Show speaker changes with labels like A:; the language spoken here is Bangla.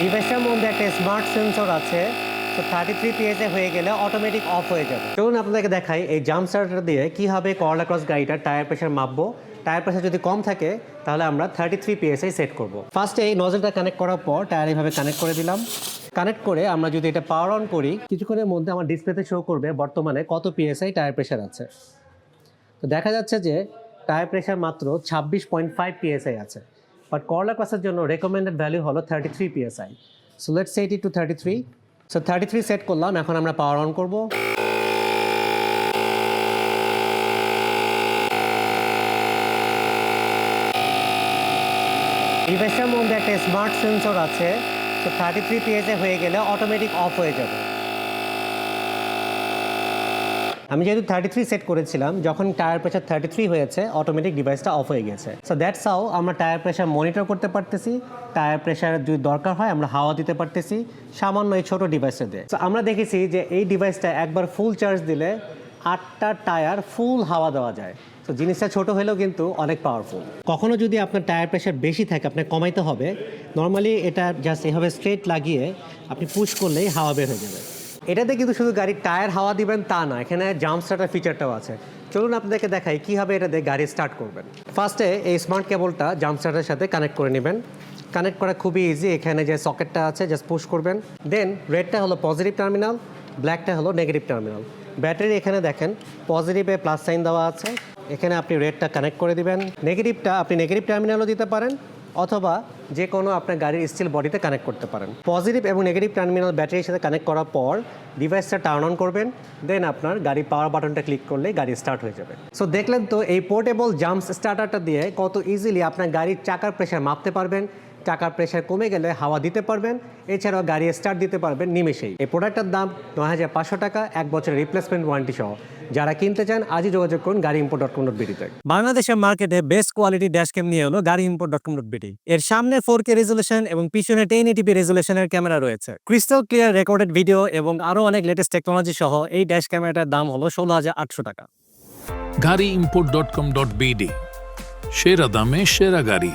A: ডিভাইসটার মধ্যে একটা স্মার্ট সেন্সর আছে, তো 33 PSI হয়ে গেলে অটোমেটিক অফ হয়ে যাবে। চলুন আপনাদেরকে দেখাই এই জাম্প স্টার্টার দিয়ে কীভাবে করলা ক্রস গাড়িটার টায়ার প্রেশার মাপবো। টায়ার প্রেশার যদি কম থাকে তাহলে আমরা 33 PSI সেট করব। ফার্স্টে এই নজলটা কানেক্ট করার পর টায়ার এইভাবে কানেক্ট করে দিলাম। কানেক্ট করে আমরা যদি এটা পাওয়ার অন করি, কিছুক্ষণের মধ্যে আমার ডিসপ্লেতে শো করবে বর্তমানে কত PSI টায়ার প্রেশার আছে। তো দেখা যাচ্ছে যে টায়ার প্রেশার মাত্র 26.5 PSI আছে, বাট করলা ক্রসের জন্য রেকমেন্ডেড ভ্যালু হলো 33 PSI। So let's set it to 33। So 33 set করলাম, এখন আমরা পাওয়ার অন করব। ডিভাইসটার মধ্যে একটা স্মার্ট সেন্সর আছে, তো 33 PSI হয়ে গেলে অটোমেটিক অফ হয়ে যাবে। আমি যেহেতু 33 সেট করেছিলাম, যখন টায়ার প্রেশার 33 হয়েছে অটোমেটিক ডিভাইসটা অফ হয়ে গেছে। সো দ্যাটস হাউ আমরা টায়ার প্রেশার মনিটর করতে পারতেছি। টায়ার প্রেশার যদি দরকার হয় আমরা হাওয়া দিতে পারতেছি সামান্য এই ছোটো ডিভাইসটা দিয়ে। সো আমরা দেখেছি যে এই ডিভাইসটা একবার ফুল চার্জ দিলে 8টা টায়ার ফুল হাওয়া দেওয়া যায়। তো জিনিসটা ছোট হলেও কিন্তু অনেক পাওয়ারফুল। কখনো যদি আপনার টায়ার প্রেশার বেশি থাকে আপনাকে কমাইতে হবে, নর্মালি এটা জাস্ট এভাবে স্ট্রেট লাগিয়ে আপনি পুশ করলেই হাওয়া বের হয়ে যাবে। এটাতে কিন্তু শুধু গাড়ির টায়ার হাওয়া দিবেন তা না, এখানে জাম্প স্টার্টার ফিচারটাও আছে। চলুন আপনাদেরকে দেখাই কীভাবে এটাতে গাড়ি স্টার্ট করবেন। ফার্স্টে এই স্মার্ট কেবলটা জাম্প স্টার্টারের সাথে কানেক্ট করে নেবেন। কানেক্ট করা খুবই ইজি, এখানে যে সকেটটা আছে জাস্ট পুশ করবেন। দেন রেডটা হলো পজিটিভ টার্মিনাল, ব্ল্যাকটা হলো নেগেটিভ টার্মিনাল। ব্যাটারি এখানে দেখেন পজিটিভে প্লাস সাইন দেওয়া আছে, এখানে আপনি রেডটা কানেক্ট করে দিবেন। নেগেটিভটা আপনি নেগেটিভ টার্মিনালও দিতে পারেন অথবা যে কোনো আপনার গাড়ির স্টিল বডিতে কানেক্ট করতে পারেন। পজিটিভ এবং নেগেটিভ টার্মিনাল ব্যাটারির সাথে কানেক্ট করার পর ডিভাইসটা টার্ন অন করবেন, দেন আপনার গাড়ির পাওয়ার বাটনটা ক্লিক করলেই গাড়ি স্টার্ট হয়ে যাবে। সো দেখলেন তো এই পোর্টেবল জাম্প স্টার্টারটা দিয়ে কত ইজিলি আপনার গাড়ির চাকার প্রেশার মাপতে পারবেন, চাকার প্রেশার কমে গেলে হাওয়া দিতে পারবেন, এছাড়াও গাড়ি স্টার্ট দিতে পারবেন নিমেষেই। এই প্রোডাক্টটার দাম ৯৫০০ টাকা, 1 বছরের রিপ্লেসমেন্ট ওয়ারেন্টি সহ। যারা কিনতে চান আজই যোগাযোগ করুন গাড়িimport.com.bd-তে।
B: বাংলাদেশের মার্কেটে বেস্ট কোয়ালিটি ড্যাশ ক্যাম নিয়ে হলো গাড়িimport.com.bd। এর সামনে 4K রেজুলেশন এবং পিছনে 1080p রেজুলেশনের ক্যামেরা রয়েছে, ক্রিস্টাল ক্লিয়ার রেকর্ডেড ভিডিও এবং আরো অনেক লেটেস্ট টেকনোলজি সহ এই ড্যাশ ক্যামেরাটার দাম হলো ১৬,৮০০ টাকা।
C: গাড়িimport.com.bd, সেরা দামে সেরা গাড়ি।